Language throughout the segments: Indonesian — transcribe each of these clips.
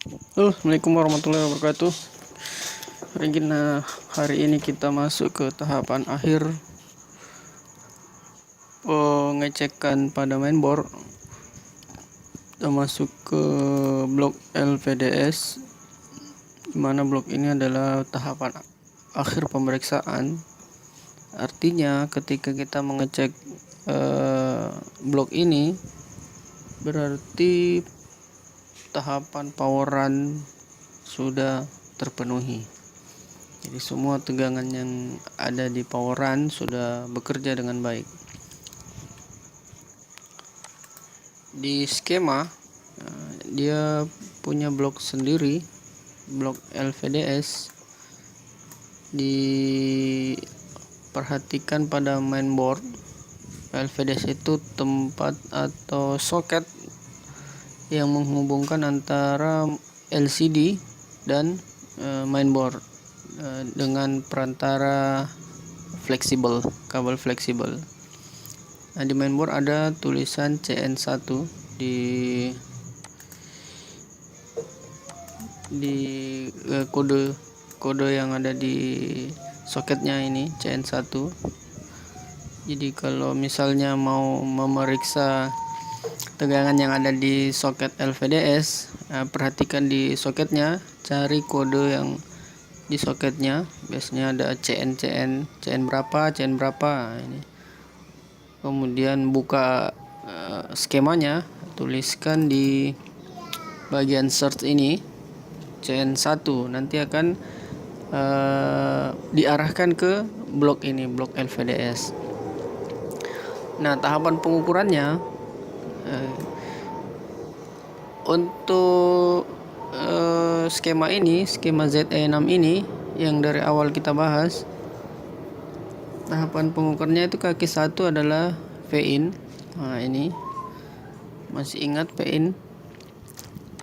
Halo, Assalamualaikum warahmatullahi wabarakatuh. Hari ini kita masuk ke tahapan akhir pengecekan pada mainboard. Kita masuk ke blok LVDS, di mana blok ini adalah tahapan akhir pemeriksaan. Artinya ketika kita mengecek blok ini, berarti tahapan power run sudah terpenuhi. Jadi semua tegangan yang ada di power run sudah bekerja dengan baik. Di skema dia punya blok sendiri, blok LVDS. Diperhatikan pada mainboard, LVDS itu tempat atau soket yang menghubungkan antara LCD dan mainboard dengan perantara fleksibel, kabel fleksibel. Nah, di mainboard ada tulisan CN1 di kode yang ada di soketnya ini CN1. Jadi kalau misalnya mau memeriksa tegangan yang ada di soket LVDS, perhatikan di soketnya, cari kode yang di soketnya. Biasanya ada CN berapa ini. Kemudian buka skemanya, tuliskan di bagian search ini CN1, nanti akan diarahkan ke blok ini, blok LVDS. Nah, tahapan pengukurannya untuk skema ZE6 ini yang dari awal kita bahas, tahapan pengukurnya itu kaki 1 adalah V-in. Nah, ini masih ingat V-in,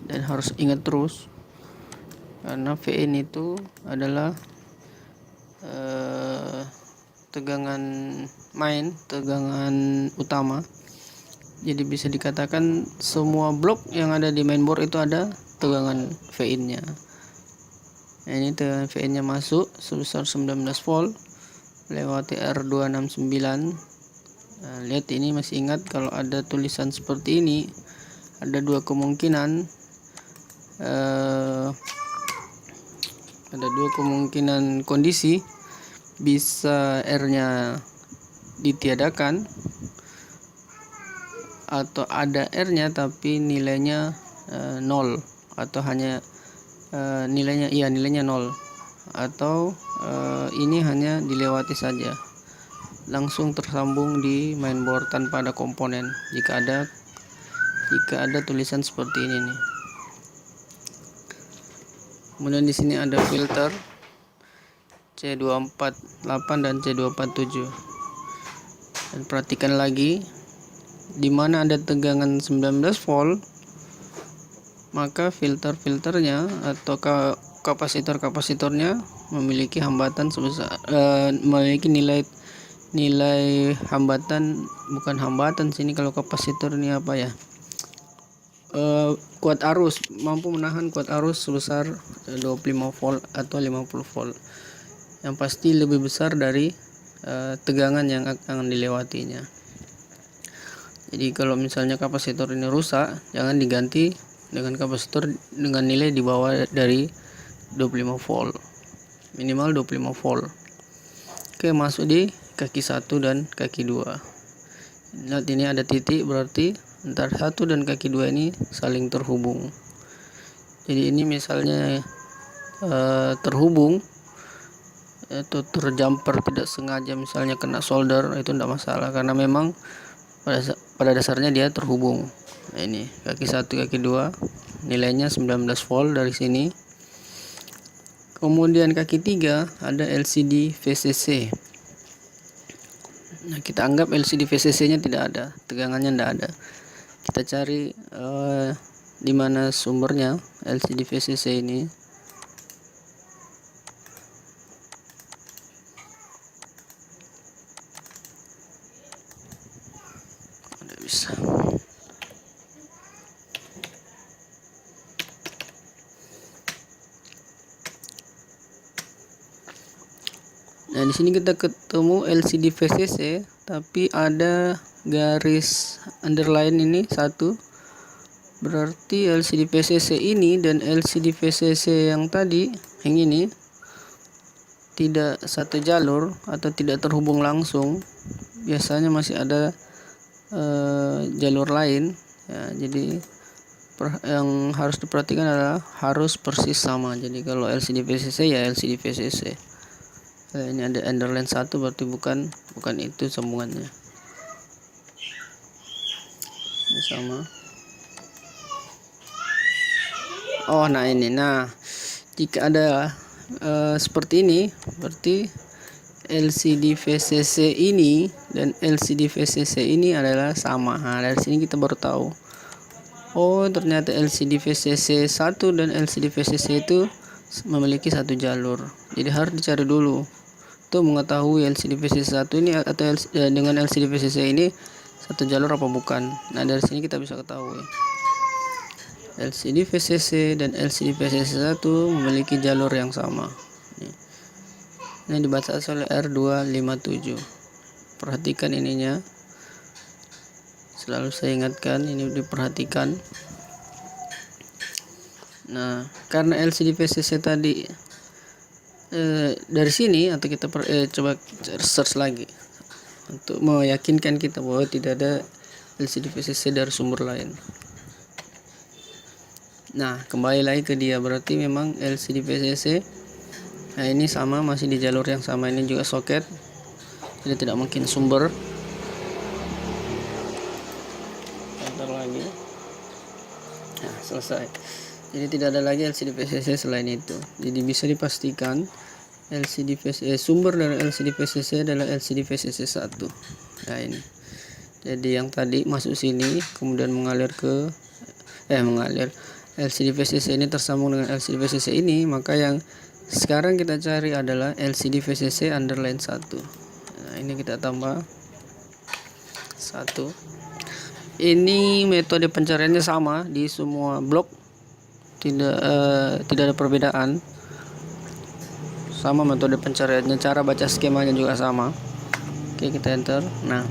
dan harus ingat terus karena V-in itu adalah tegangan utama. Jadi bisa dikatakan semua blok yang ada di mainboard itu ada tegangan V-in-nya. Nah, ini tegangan V-in-nya masuk sebesar 19 volt lewati R269. Nah, lihat ini, masih ingat kalau ada tulisan seperti ini, ada dua kemungkinan. Ada dua kemungkinan kondisi, bisa R-nya ditiadakan atau ada R-nya tapi nilainya 0, atau hanya nilainya 0, atau ini hanya dilewati saja, langsung tersambung di mainboard tanpa ada komponen. Jika ada tulisan seperti ini nih. Kemudian di sini ada filter C248 dan C247. Dan perhatikan lagi, di mana ada tegangan 19 volt, maka filternya atau kapasitornya memiliki hambatan sebesar memiliki nilai hambatan, bukan hambatan sini, kalau kapasitor ini apa ya, kuat arus, mampu menahan kuat arus sebesar 25 volt atau 50 volt, yang pasti lebih besar dari tegangan yang akan dilewatinya. Jadi kalau misalnya kapasitor ini rusak, jangan diganti dengan kapasitor dengan nilai di bawah dari 25 volt, minimal 25 volt. Oke, masuk di kaki 1 dan kaki 2. Lihat, ini ada titik, berarti antara 1 dan kaki 2 ini saling terhubung. Jadi ini misalnya terhubung atau terjumper tidak sengaja, misalnya kena solder, itu tidak masalah karena memang pada dasarnya dia terhubung. Nah, ini kaki 1 kaki 2 nilainya 19 volt dari sini. Kemudian kaki 3 ada LCD VCC. Nah, kita anggap LCD VCC nya tidak ada, tegangannya tidak ada. Kita cari di mana sumbernya LCD VCC ini. Tidak bisa. Nah, di sini kita ketemu LCD VCC, tapi ada garis underline ini satu. Berarti LCD VCC ini dan LCD VCC yang tadi, yang ini, tidak satu jalur atau tidak terhubung langsung. Biasanya masih ada jalur lain. Ya, jadi yang harus diperhatikan adalah harus persis sama. Jadi kalau LCD VCC ya LCD VCC. Ini ada underline satu, berarti bukan itu sambungannya. Ini sama. Oh, nah ini. Nah, jika ada seperti ini, berarti LCD VCC ini dan LCD VCC ini adalah sama. Nah, dari sini kita baru tahu. Oh, ternyata LCD VCC 1 dan LCD VCC itu memiliki satu jalur. Jadi harus dicari dulu. Untuk mengetahui LCD VCC 1 ini atau dengan LCD VCC ini satu jalur apa bukan. Nah, dari sini kita bisa ketahui. LCD VCC dan LCD VCC 1 memiliki jalur yang sama. Ini dibaca oleh R257. Perhatikan ininya. Selalu saya ingatkan, ini diperhatikan. Nah, karena LCD VCC tadi dari sini, atau kita coba search lagi untuk meyakinkan kita bahwa tidak ada LCD VCC dari sumber lain. Nah, kembali lagi ke dia, berarti memang LCD VCC. Nah, ini sama, masih di jalur yang sama. Ini juga soket, jadi tidak mungkin sumber. Bentar lagi. Nah, selesai. Jadi tidak ada lagi LCD VCC selain itu. Jadi bisa dipastikan LCD VCC, sumber dari LCD VCC adalah LCD VCC 1. Nah, ini. Jadi yang tadi masuk sini kemudian mengalir LCD VCC ini tersambung dengan LCD VCC ini, maka yang sekarang kita cari adalah LCD VCC underline 1. Nah, ini kita tambah 1. Ini metode pencariannya sama di semua blok. Tidak ada perbedaan. Sama metode pencariannya, cara baca skemanya juga sama. Oke, kita enter. Nah,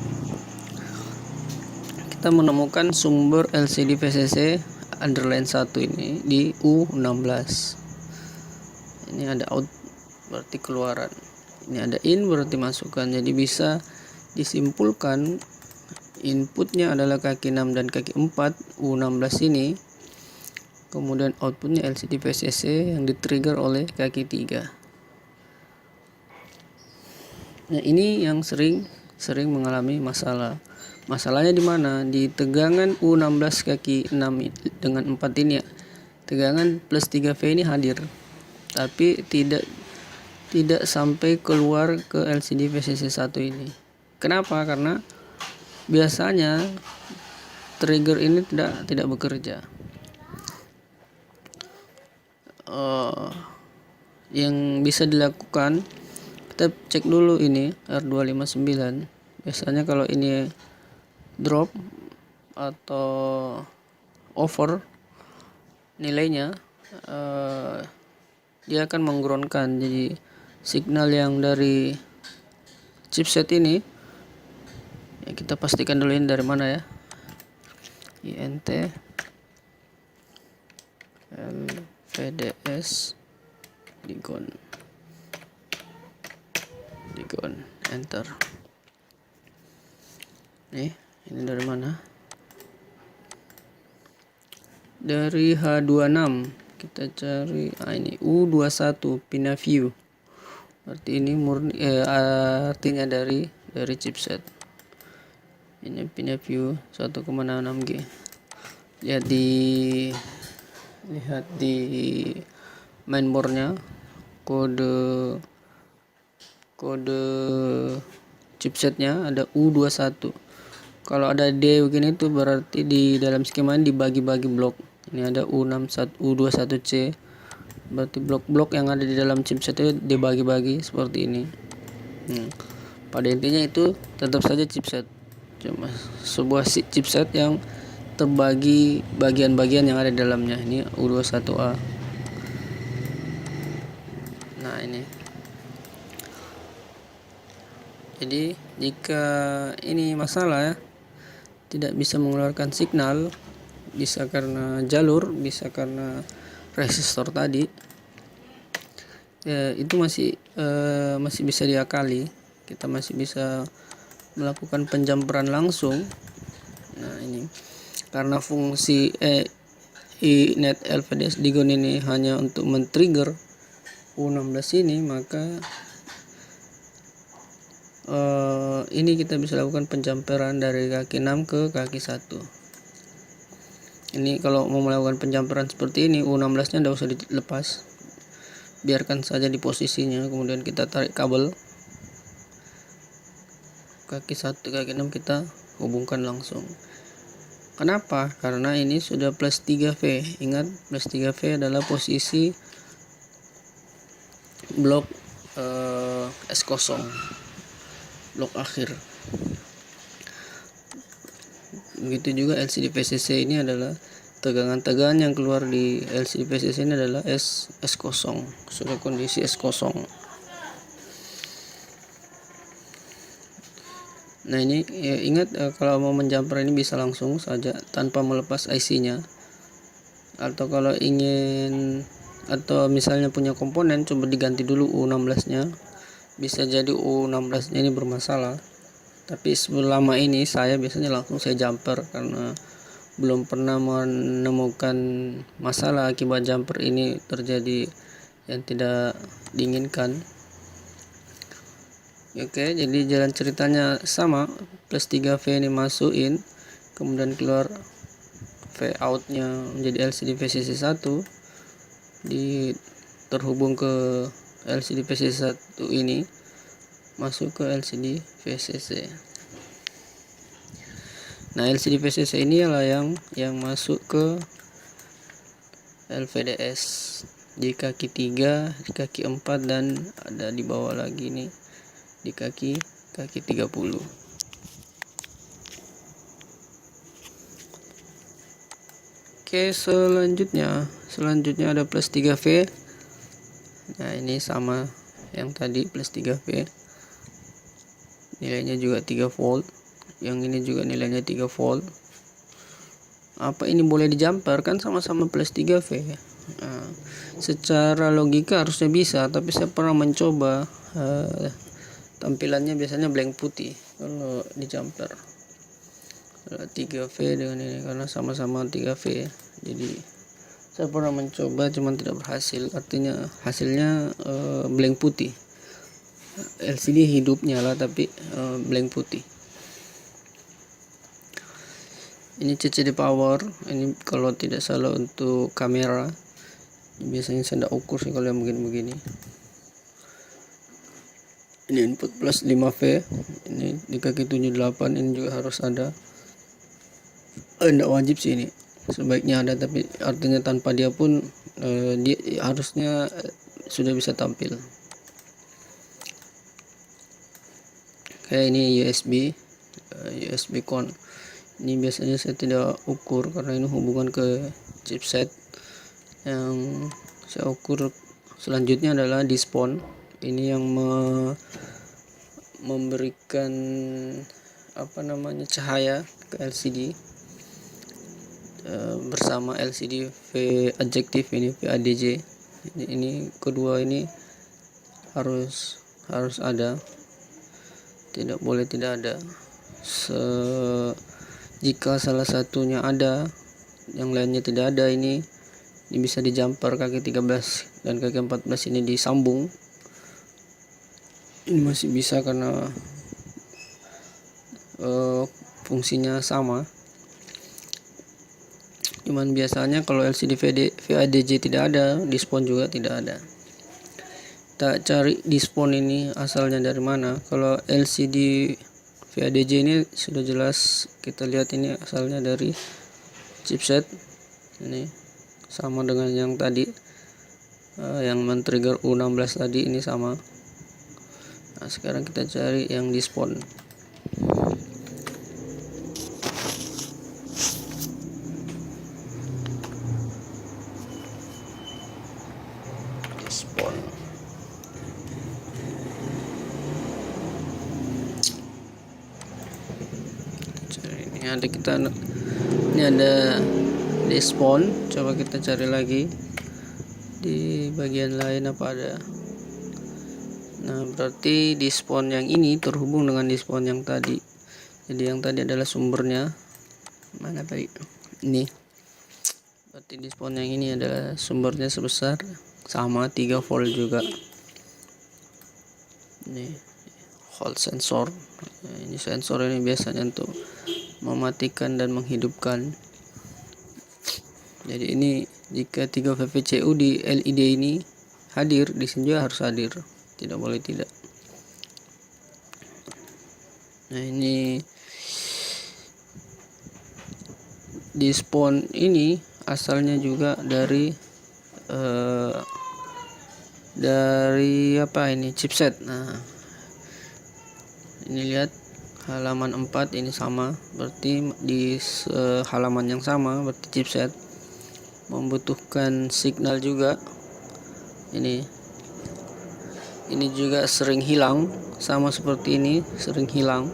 kita menemukan sumber LCD VCC underline 1 ini di U16. Ini ada out, berarti keluaran. Ini ada in, berarti masukan. Jadi bisa disimpulkan inputnya adalah kaki 6 dan kaki 4 U16 ini. Kemudian outputnya LCD VCC yang di-trigger oleh kaki 3. Nah, ini yang sering mengalami masalah. Masalahnya di mana? Di tegangan U16 kaki 6 dengan 4 ini ya. Tegangan plus 3V ini hadir. Tapi tidak sampai keluar ke LCD VCC 1 ini. Kenapa? Karena biasanya trigger ini tidak bekerja. Yang bisa dilakukan, kita cek dulu ini R259. Biasanya kalau ini drop atau over nilainya, dia akan menggroundkan. Jadi signal yang dari chipset ini ya, kita pastikan dulu ini dari mana ya. INT LVDS Digon, enter. Ini dari mana? Dari H26 kita cari. Ini U21 PinaView. Berarti ini murni artinya dari chipset. Ini PinaView 1,66G. Lihat di mainboardnya, kode chipsetnya ada U21. Kalau ada D begini itu berarti di dalam skema ini dibagi-bagi blok. Ini ada U21C. Berarti blok-blok yang ada di dalam chipset itu dibagi-bagi seperti ini. Pada intinya itu tetap saja chipset. Cuma sebuah chipset yang terbagi bagian-bagian yang ada di dalamnya. Ini U21A. Nah, ini. Jadi jika ini masalah ya, tidak bisa mengeluarkan signal, bisa karena jalur, bisa karena resistor tadi, ya, itu masih bisa diakali. Kita masih bisa melakukan penjamperan langsung. Nah, ini karena fungsi iNet LVDS Digon ini hanya untuk men-trigger U16 ini, maka ini kita bisa lakukan penjamperan dari kaki 6 ke kaki 1. Ini kalau mau melakukan penjamperan seperti ini, U16 nya tidak usah dilepas, biarkan saja di posisinya, kemudian kita tarik kabel kaki 1 kaki 6, kita hubungkan langsung. Kenapa? Karena ini sudah plus 3V. Ingat, plus 3V adalah posisi blok S0, blok akhir. Begitu juga LCD VCC ini adalah tegangan-tegangan yang keluar di LCD VCC ini adalah S0, sudah kondisi S0. Nah, ini ya, ingat, kalau mau menjamper ini bisa langsung saja tanpa melepas IC-nya. Atau kalau ingin, atau misalnya punya komponen, coba diganti dulu U16-nya. Bisa jadi U16-nya ini bermasalah. Tapi selama ini saya biasanya langsung saya jumper, karena belum pernah menemukan masalah akibat jumper ini terjadi yang tidak diinginkan. Oke, jadi jalan ceritanya sama, plus 3V ini masukin, kemudian keluar V outnya menjadi LCD VCC 1, terhubung ke LCD VCC 1 ini, masuk ke LCD VCC. Nah, LCD VCC ini adalah yang masuk ke LVDS di kaki 3, di kaki 4, dan ada di bawah lagi nih di kaki 30. Oke, selanjutnya ada plus 3V. Nah, ini sama yang tadi, plus 3V, nilainya juga 3 volt. Yang ini juga nilainya 3 volt. Apa ini boleh dijumper? Kan sama-sama plus 3V. Nah, secara logika harusnya bisa, tapi saya pernah mencoba, tampilannya biasanya blank putih kalau dijumper. 3V dengan ini karena sama-sama 3V. Jadi saya pernah mencoba cuman tidak berhasil, artinya hasilnya blank putih. LCD hidup nyala tapi blank putih. Ini CCD power, ini kalau tidak salah untuk kamera. Biasanya saya tidak ukur sih kalau yang begini-begini. Ini input plus 5V, ini di kaki 78, ini juga harus ada. Tidak wajib sih ini, sebaiknya ada, tapi artinya tanpa dia pun dia harusnya sudah bisa tampil. Kayak ini USB con. Ini biasanya saya tidak ukur karena ini hubungan ke chipset. Yang saya ukur selanjutnya adalah dispon. Ini yang memberikan cahaya ke LCD bersama LCD V adjektif ini, VADJ. Ini kedua ini harus ada, tidak boleh tidak ada. Jika salah satunya ada, yang lainnya tidak ada, ini bisa dijumper kaki 13 dan kaki 14 ini disambung. Ini masih bisa karena fungsinya sama. Cuman biasanya kalau LCD VADJ tidak ada, dispon juga tidak ada. Kita cari dispon ini asalnya dari mana. Kalau LCD VADJ ini sudah jelas, kita lihat ini asalnya dari chipset. Ini sama dengan yang tadi, yang men-trigger U16 tadi, ini sama. Nah, sekarang kita cari yang dispon. Ini ada display. Coba kita cari lagi di bagian lain apa ada. Nah, berarti display yang ini terhubung dengan display yang tadi. Jadi yang tadi adalah sumbernya. Mana tadi? Ini. Berarti display yang ini adalah sumbernya sebesar sama 3 volt juga. Ini Hall sensor. Nah, ini sensor ini biasanya untuk mematikan dan menghidupkan. Jadi ini jika 3 VVCU di LED ini hadir, di sini juga harus hadir, tidak boleh tidak. Nah, ini display ini asalnya juga dari apa ini, chipset. Nah, ini lihat halaman 4 ini sama, berarti di halaman yang sama, berarti chipset membutuhkan signal juga. Ini juga sering hilang, sama seperti ini sering hilang.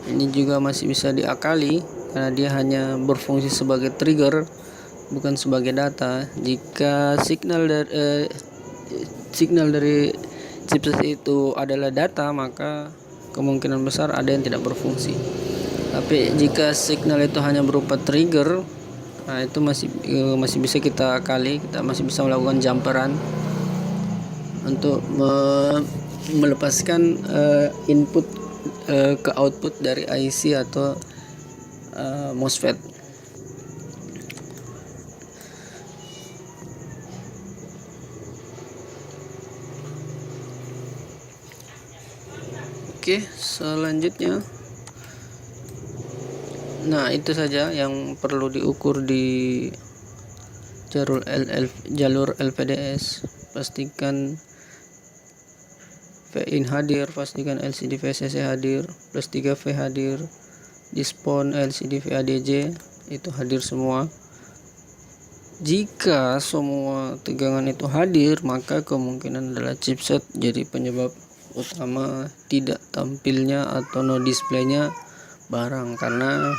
Ini juga masih bisa diakali karena dia hanya berfungsi sebagai trigger, bukan sebagai data. Jika signal dari chipset itu adalah data, maka kemungkinan besar ada yang tidak berfungsi. Tapi jika signal itu hanya berupa trigger, nah itu masih bisa kita akali, kita masih bisa melakukan jumperan untuk melepaskan input ke output dari IC atau MOSFET. Oke, selanjutnya, nah itu saja yang perlu diukur di jalur LVDS. Pastikan Vin hadir, pastikan LCD VCC hadir, plus 3V hadir, display LCD VADJ itu hadir semua. Jika semua tegangan itu hadir, maka kemungkinan adalah chipset jadi penyebab utama tidak tampilnya atau no displaynya barang, karena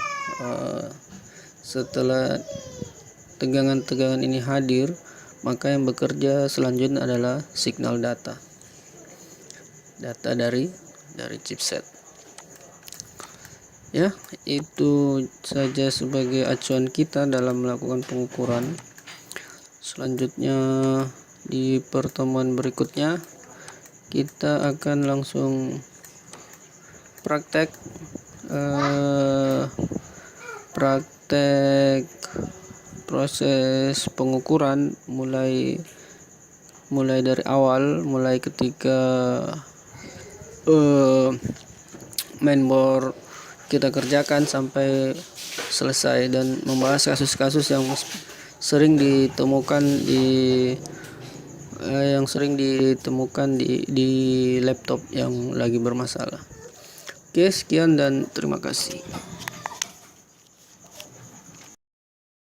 setelah tegangan-tegangan ini hadir, maka yang bekerja selanjutnya adalah signal data dari chipset. Ya, itu saja sebagai acuan kita dalam melakukan pengukuran. Selanjutnya di pertemuan berikutnya kita akan langsung praktek proses pengukuran mulai dari awal, mulai ketika mainboard kita kerjakan sampai selesai, dan membahas kasus-kasus yang sering ditemukan di laptop yang lagi bermasalah. Oke, sekian dan terima kasih.